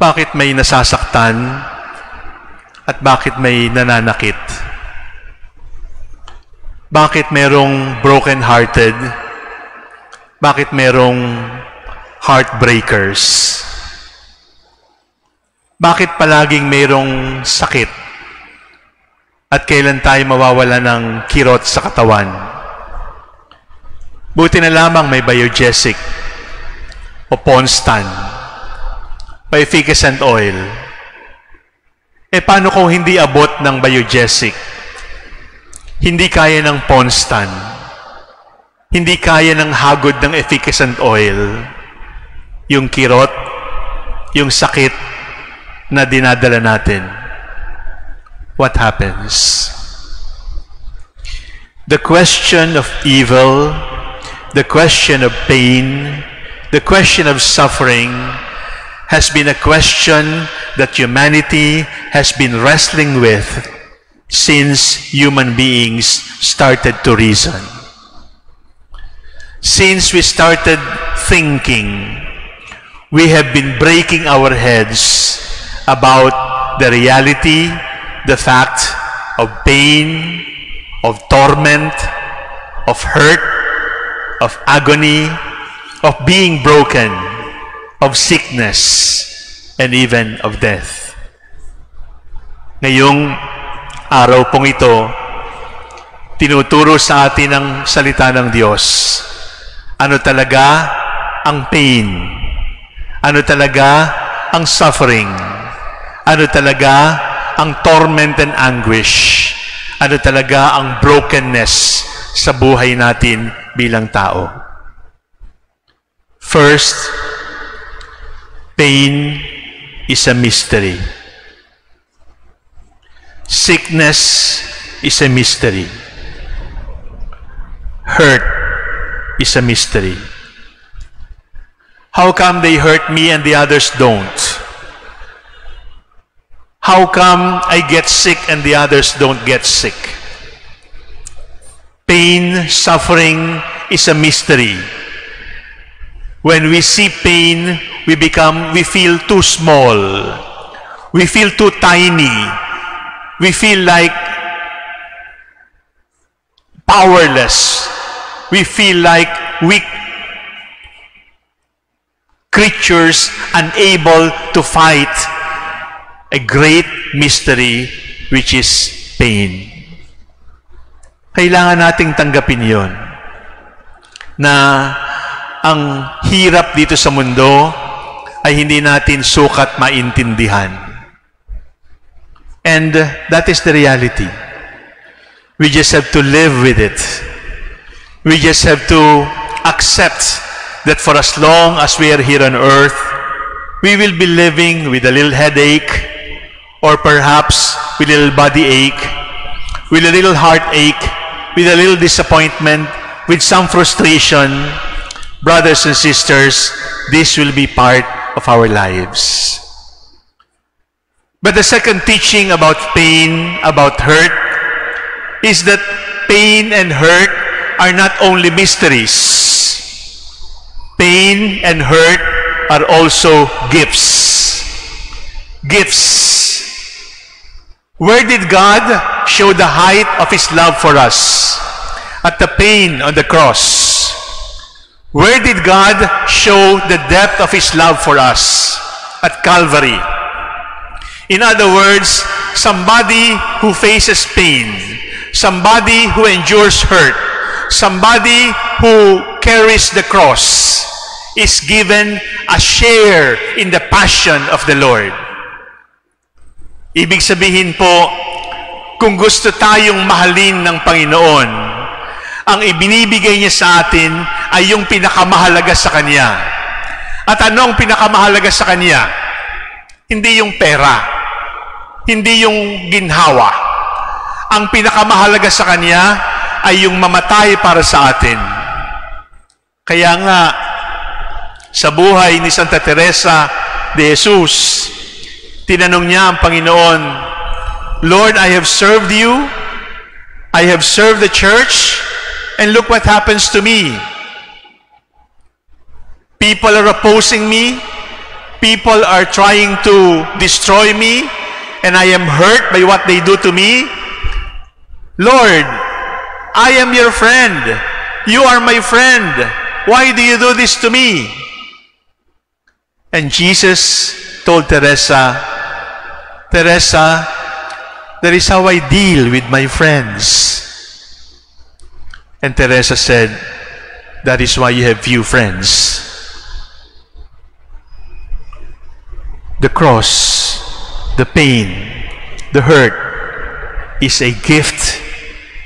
Bakit may nasasaktan at bakit may nananakit? Bakit merong broken-hearted? Bakit merong heartbreakers? Bakit palaging merong sakit? At kailan tayo mawawala ng kirot sa katawan? Buti na lamang may biogesic o Ponstan, may efficacent oil. Paano kung hindi abot ng biogesic? Hindi kaya ng Ponstan. Hindi kaya ng hagod ng efficacent oil. Yung kirot, yung sakit na dinadala natin. What happens? The question of evil, the question of pain, the question of suffering has been a question that humanity has been wrestling with since human beings started to reason. Since we started thinking, we have been breaking our heads about the reality, the fact of pain, of torment, of hurt, of agony, of being broken, of sickness, and even of death. Ngayong araw pong ito, tinuturo sa atin ang salita ng Diyos. Ano talaga ang pain? Ano talaga ang suffering? Ano talaga ang torment and anguish? Ano talaga ang brokenness sa buhay natin bilang tao? First, pain is a mystery. Sickness is a mystery. Hurt is a mystery. How come they hurt me and the others don't? How come I get sick and the others don't get sick? Pain, suffering is a mystery. When we see pain, we feel too small. We feel too tiny. We feel like powerless. We feel like weak creatures unable to fight a great mystery which is pain. Kailangan nating tanggapin yon na ang hirap dito sa mundo ay hindi natin sukat maintindihan. And that is the reality. We just have to live with it. We just have to accept that for as long as we are here on earth, we will be living with a little headache, or perhaps with a little body ache, with a little heartache, with a little disappointment, with some frustration. Brothers and sisters, this will be part of our lives. But the second teaching about pain, about hurt, is that pain and hurt are not only mysteries. Pain and hurt are also gifts. Gifts. Where did God show the height of His love for us? At the pain on the cross. Where did God show the depth of His love for us? At Calvary. In other words, somebody who faces pain, somebody who endures hurt, somebody who carries the cross, is given a share in the passion of the Lord. Ibig sabihin po, kung gusto tayong mahalin ng Panginoon, ang ibinibigay niya sa atin ay yung pinakamahalaga sa Kanya. At ano ang pinakamahalaga sa Kanya? Hindi yung pera, hindi yung ginhawa. Ang pinakamahalaga sa Kanya ay yung mamatay para sa atin. Kaya nga, sa buhay ni Santa Teresa de Jesus, tinanong niya ang Panginoon, Lord, I have served you, I have served the church, and look what happens to me. People are opposing me, people are trying to destroy me, and I am hurt by what they do to me, Lord, I am your friend. You are my friend. Why do you do this to me? And Jesus told Teresa, Teresa, that is how I deal with my friends. And Teresa said, that is why you have few friends. The cross, the pain, the hurt is a gift,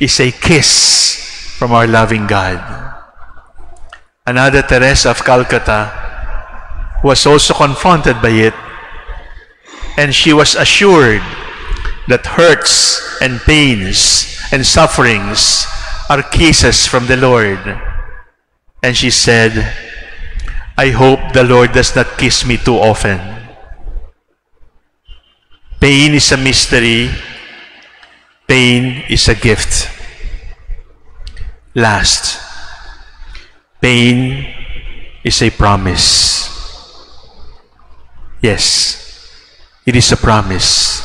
is a kiss from our loving God. Another Teresa of Calcutta was also confronted by it, and she was assured that hurts and pains and sufferings are kisses from the Lord. And she said, I hope the Lord does not kiss me too often. Pain is a mystery. Pain is a gift. Last, pain is a promise. Yes, it is a promise.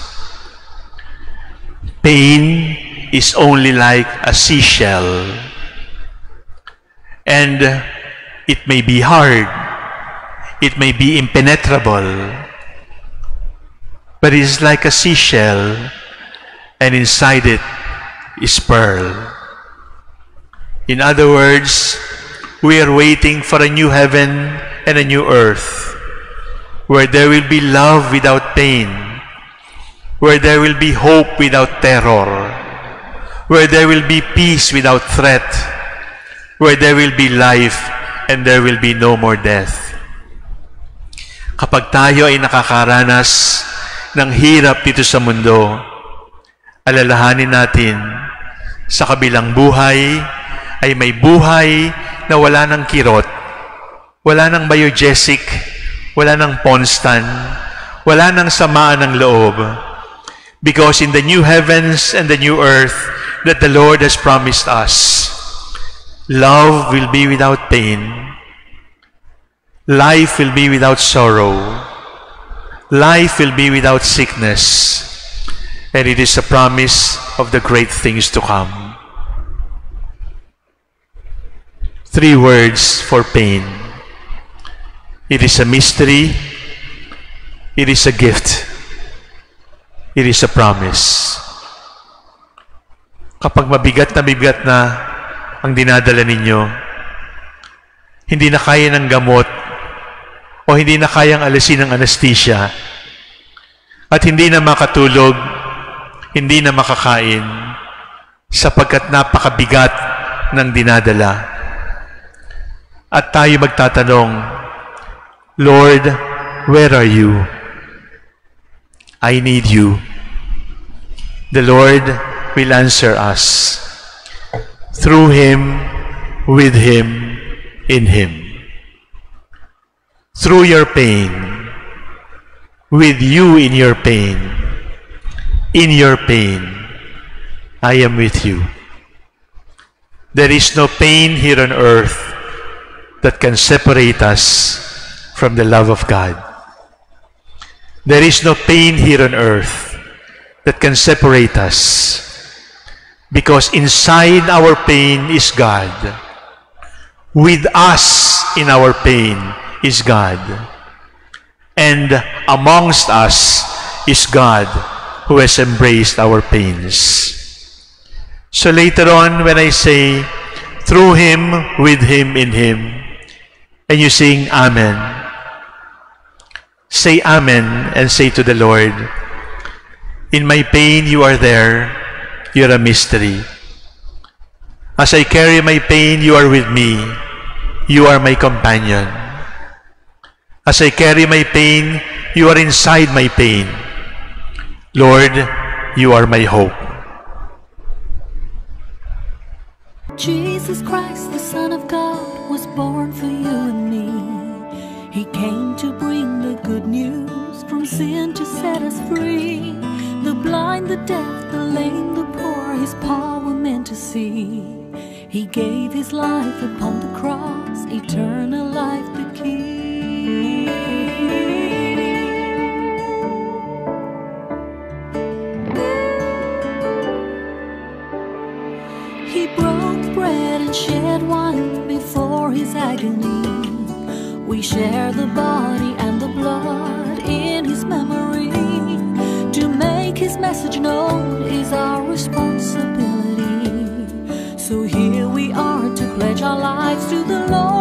Pain is only like a seashell. And it may be hard. It may be impenetrable. But it is like a seashell, and inside it is pearl. In other words, we are waiting for a new heaven and a new earth, where there will be love without pain, where there will be hope without terror, where there will be peace without threat, where there will be life and there will be no more death. Kapag tayo ay nakakaranas ng hirap dito sa mundo, alalahanin natin, sa kabilang buhay ay may buhay na wala ng kirot, wala ng biogesic, wala ng ponstan, wala ng samaan ng loob. Because in the new heavens and the new earth that the Lord has promised us, love will be without pain, life will be without sorrow, life will be without sickness, and it is a promise of the great things to come. 3 words for pain. It is a mystery, it is a gift, it is a promise. Kapag mabigat na ang dinadala ninyo, hindi na kaya ng gamot o hindi na kayang alisin ng anesthesia at hindi na makatulog, hindi na makakain sapagkat napakabigat ng dinadala. At tayo magtatanong, Lord, where are you? I need you. The Lord will answer us through Him, with Him, in Him. Through your pain, with you in your pain, in your pain, I am with you. There is no pain here on earth that can separate us from the love of God. There is no pain here on earth that can separate us, because inside our pain is God. With us in our pain is God. And amongst us is God who has embraced our pains. So later on, when I say, through Him, with Him, in Him, and you sing Amen, say Amen and say to the Lord, in my pain you are there, you're a mystery. As I carry my pain, you are with me, you are my companion. As I carry my pain, you are inside my pain. Lord, you are my hope. Jesus Christ, the Son of God, was born for you and me. He came to bring the good news, from sin to set us free. The blind, the deaf, the lame, the poor, His power meant to see. He gave His life upon the cross, eternal life the key. share the body and the blood in His memory. To make His message known is our responsibility. So here we are to pledge our lives to the Lord.